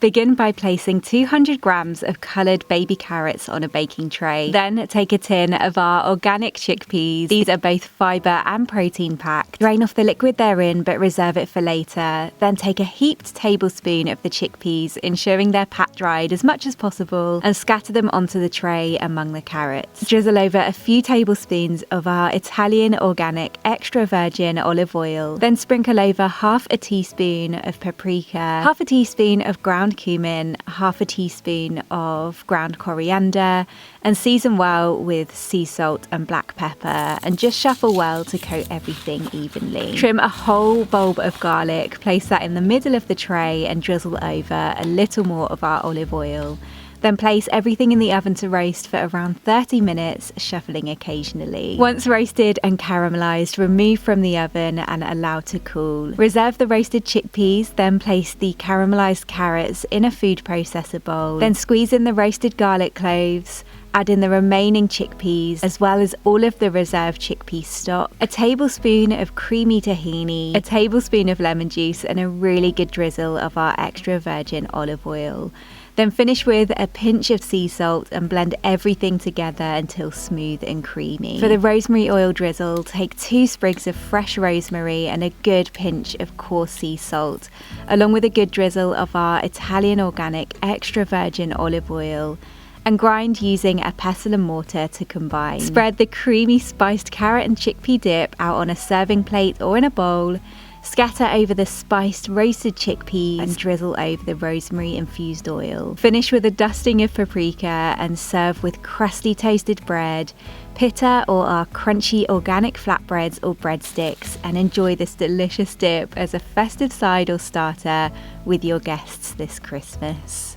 Begin by placing 200 grams of coloured baby carrots on a baking tray. Then take a tin of our organic chickpeas. These are both fibre and protein packed. Drain off the liquid therein but reserve it for later. Then take a heaped tablespoon of the chickpeas, ensuring they're pat dried as much as possible, and scatter them onto the tray among the carrots. Drizzle over a few tablespoons of our Italian organic extra virgin olive oil. Then sprinkle over half a teaspoon of paprika, half a teaspoon of ground cumin, half a teaspoon of ground coriander, and season well with sea salt and black pepper, and just shuffle well to coat everything evenly. Trim a whole bulb of garlic, place that in the middle of the tray and drizzle over a little more of our olive oil. Then place everything in the oven to roast for around 30 minutes, shuffling occasionally. Once roasted and caramelised, remove from the oven and allow to cool. Reserve the roasted chickpeas, then place the caramelised carrots in a food processor bowl. Then squeeze in the roasted garlic cloves, add in the remaining chickpeas, as well as all of the reserved chickpea stock, a tablespoon of creamy tahini, a tablespoon of lemon juice, and a really good drizzle of our extra virgin olive oil. Then finish with a pinch of sea salt and blend everything together until smooth and creamy. For the rosemary oil drizzle, take 2 sprigs of fresh rosemary and a good pinch of coarse sea salt, along with a good drizzle of our Italian organic extra virgin olive oil, and grind using a pestle and mortar to combine. Spread the creamy spiced carrot and chickpea dip out on a serving plate or in a bowl. Scatter over the spiced roasted chickpeas and drizzle over the rosemary infused oil. Finish with a dusting of paprika and serve with crusty toasted bread, pita or our crunchy organic flatbreads or breadsticks, and enjoy this delicious dip as a festive side or starter with your guests this Christmas.